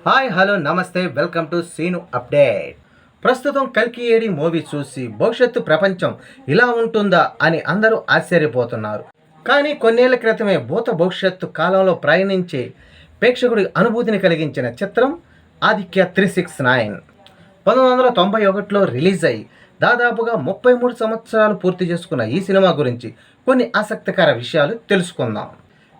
Hi hello నమస్తే welcome to scene update. ప్రస్తుతం కల్కి ఏడి మూవీ చూసి భవిష్యత్తు ప్రపంచం ఇలా ఉంటుందా అని అందరూ ఆశ్చర్యపోతున్నారు. కానీ కొన్నేళ్ల క్రితమే భూత భవిష్యత్తు కాలంలో ప్రయాణించే ప్రేక్షకుడి అనుభూతిని కలిగించిన చిత్రం ఆదిత్య 369. 1991లో రిలీజ్ అయి దాదాపుగా 33 సంవత్సరాలు పూర్తి చేసుకున్న ఈ సినిమా గురించి కొన్ని ఆసక్తికర విషయాలు తెలుసుకుందాం.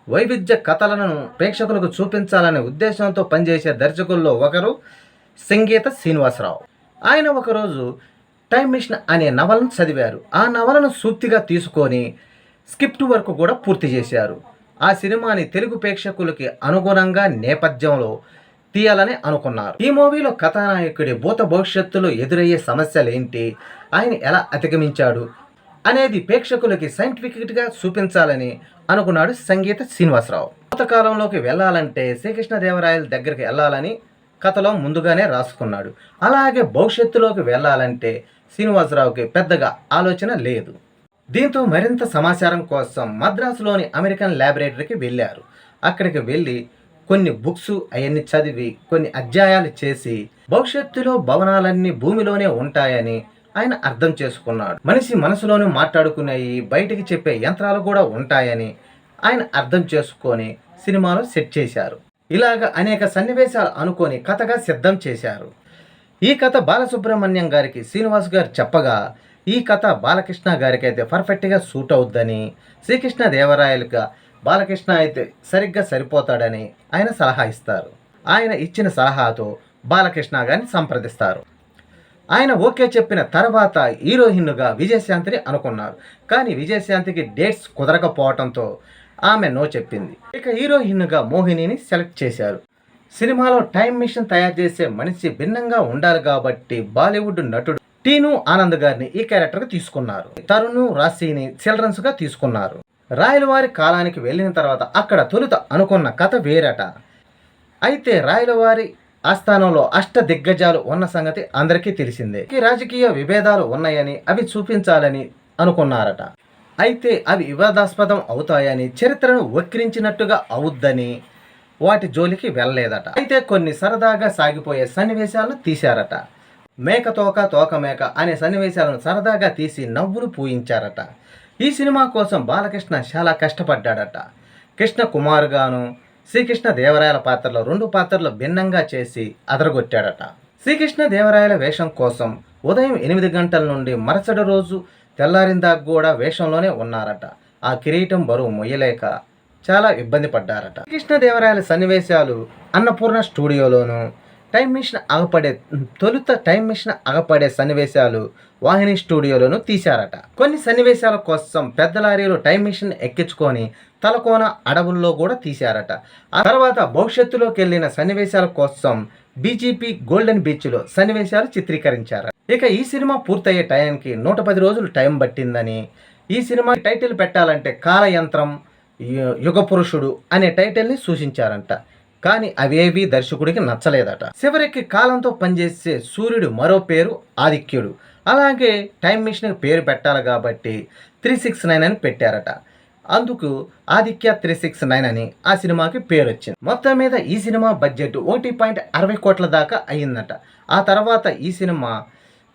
వైవిధ్య కథలను ప్రేక్షకులకు చూపించాలనే ఉద్దేశంతో పనిచేసే దర్శకుల్లో ఒకరు సంగీత శ్రీనివాసరావు. ఆయన ఒకరోజు టైమ్ మిషన్ అనే నవలను చదివారు. ఆ నవలను సూక్తిగా తీసుకొని స్క్రిప్ట్ వర్క్ కూడా పూర్తి చేశారు. ఆ సినిమాని తెలుగు ప్రేక్షకులకి అనుగుణంగా నేపథ్యంలో తీయాలని అనుకున్నారు. ఈ మూవీలో కథానాయకుడి భూత భవిష్యత్తులో ఎదురయ్యే సమస్యలు ఏంటి, ఆయన ఎలా అధిగమించాడు అనేది ప్రేక్షకులకి సైంటిఫిక్గా చూపించాలని అనుకున్నాడు సంగీత శ్రీనివాసరావు. పాతకాలంలోకి వెళ్ళాలంటే శ్రీకృష్ణదేవరాయల దగ్గరికి వెళ్ళాలని కథలో ముందుగానే రాసుకున్నాడు. అలాగే భవిష్యత్తులోకి వెళ్ళాలంటే శ్రీనివాసరావుకి పెద్దగా ఆలోచన లేదు. దీంతో మరింత సమాచారం కోసం మద్రాసులోని అమెరికన్ ల్యాబొరేటరీకి వెళ్ళారు. అక్కడికి వెళ్ళి కొన్ని బుక్స్ అవన్నీ చదివి కొన్ని అధ్యాయాలు చేసి భవిష్యత్తులో భవనాలన్నీ భూమిలోనే ఉంటాయని ఆయన అర్థం చేసుకున్నాడు. మనిషి మనసులోనే మాట్లాడుకునేవి బయటికి చెప్పే యంత్రాలు కూడా ఉంటాయని ఆయన అర్థం చేసుకొని సినిమాలో సెట్ చేశారు. ఇలాగ అనేక సన్నివేశాలు అనుకొని కథగా సిద్ధం చేశారు. ఈ కథ బాలసుబ్రహ్మణ్యం గారికి శ్రీనివాస్ గారు చెప్పగా ఈ కథ బాలకృష్ణ గారికి అయితే పర్ఫెక్ట్గా సూట్ అవుద్దని, శ్రీకృష్ణదేవరాయలుగా బాలకృష్ణ అయితే సరిగ్గా సరిపోతాడని ఆయన సలహా ఇస్తారు. ఆయన ఇచ్చిన సలహాతో బాలకృష్ణ గారిని సంప్రదిస్తారు. ఆయన ఓకే చెప్పిన తర్వాత హీరోయిన్గా విజయశాంతిని అనుకున్నారు. కానీ విజయశాంతికి డేట్స్ కుదరకపోవడంతో ఆమె నో చెప్పింది. ఇక హీరోయిన్గా మోహినిని సెలెక్ట్ చేశారు. సినిమాలో టైం మిషన్ తయారు చేసే మనిషి భిన్నంగా ఉండాలి కాబట్టి బాలీవుడ్ నటుడు టీను ఆనంద్ గారిని ఈ క్యారెక్టర్గా తీసుకున్నారు. తరుణ్ రాశిని చిల్డ్రన్స్గా తీసుకున్నారు. రాయలవారి కాలానికి వెళ్ళిన తర్వాత అక్కడ తొలుత అనుకున్న కథ వేరట. అయితే రాయలవారి ఆస్థానంలో అష్ట దిగ్గజాలు ఉన్న సంగతి అందరికీ తెలిసిందే. రాజకీయ విభేదాలు ఉన్నాయని అవి చూపించాలని అనుకున్నారట. అయితే అవి వివాదాస్పదం అవుతాయని, చరిత్రను వక్రించినట్టుగా అవుద్దని వాటి జోలికి వెళ్ళలేదట. అయితే కొన్ని సరదాగా సాగిపోయే సన్నివేశాలను తీశారట. మేక తోక తోక మేక అనే సన్నివేశాలను సరదాగా తీసి నవ్వులు పూయించారట. ఈ సినిమా కోసం బాలకృష్ణ చాలా కష్టపడ్డాడట. కృష్ణ కుమార్ గాను శ్రీకృష్ణదేవరాయల పాత్రలో 2 పాత్రలు భిన్నంగా చేసి అదరగొట్టాడట. శ్రీకృష్ణదేవరాయల వేషం కోసం ఉదయం 8 గంటల నుండి మరుసటి రోజు తెల్లారిందాక కూడా వేషంలోనే ఉన్నారట. ఆ కిరీటం బరువు మొయ్యలేక చాలా ఇబ్బంది పడ్డారట. శ్రీకృష్ణదేవరాయల సన్నివేశాలు అన్నపూర్ణ స్టూడియోలోను, తొలుత టైం మిషన్ అగపడే సన్నివేశాలు వాహిని స్టూడియోలోను తీశారట. కొన్ని సన్నివేశాల కోసం పెద్ద లారీలో టైం మిషన్ ఎక్కించుకొని తలకోన అడవుల్లో కూడా తీశారట. ఆ తర్వాత భవిష్యత్తులోకి వెళ్ళిన సన్నివేశాల కోసం బీజేపీ గోల్డెన్ బీచ్లో సన్నివేశాలు చిత్రీకరించారు. ఇక ఈ సినిమా పూర్తయ్యే టైంకి 110 రోజులు టైం పట్టిందని, ఈ సినిమా టైటిల్ పెట్టాలంటే కాలయంత్రం యుగపురుషుడు అనే టైటిల్ని సూచించారంట. కానీ అవేవి దర్శకుడికి నచ్చలేదట. చివరికి కాలంతో పనిచేసే సూర్యుడు మరో పేరు ఆదిత్యుడు. అలాగే టైం మిషన్ పేరు పెట్టాలి కాబట్టి 369 అని పెట్టారట. అందుకు ఆదిత్య 369 అని ఆ సినిమాకి పేరు వచ్చింది. మొత్తం మీద ఈ సినిమా బడ్జెట్ 1.60 కోట్ల దాకా అయ్యిందట. ఆ తర్వాత ఈ సినిమా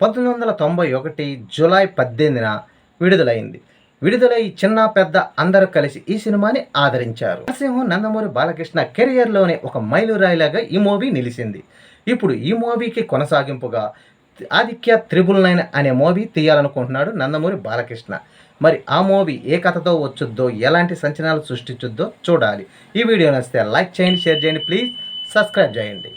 1991 జూలై 18న విడుదలైంది. విడుదలై చిన్న పెద్ద అందరూ కలిసి ఈ సినిమాని ఆదరించారు. నరసింహం నందమూరి బాలకృష్ణ కెరియర్లోనే ఒక మైలురాయిలాగా ఈ మూవీ నిలిచింది. ఇప్పుడు ఈ మూవీకి కొనసాగింపుగా ఆదిత్య 399 అనే మూవీ తీయాలనుకుంటున్నాడు నందమూరి బాలకృష్ణ. మరి ఆ మూవీ ఏ కథతో వచ్చుద్దో, ఎలాంటి సంచలనాలు సృష్టించుద్దో చూడాలి. ఈ వీడియో నచ్చితే లైక్ చేయండి, షేర్ చేయండి, ప్లీజ్ సబ్స్క్రైబ్ చేయండి.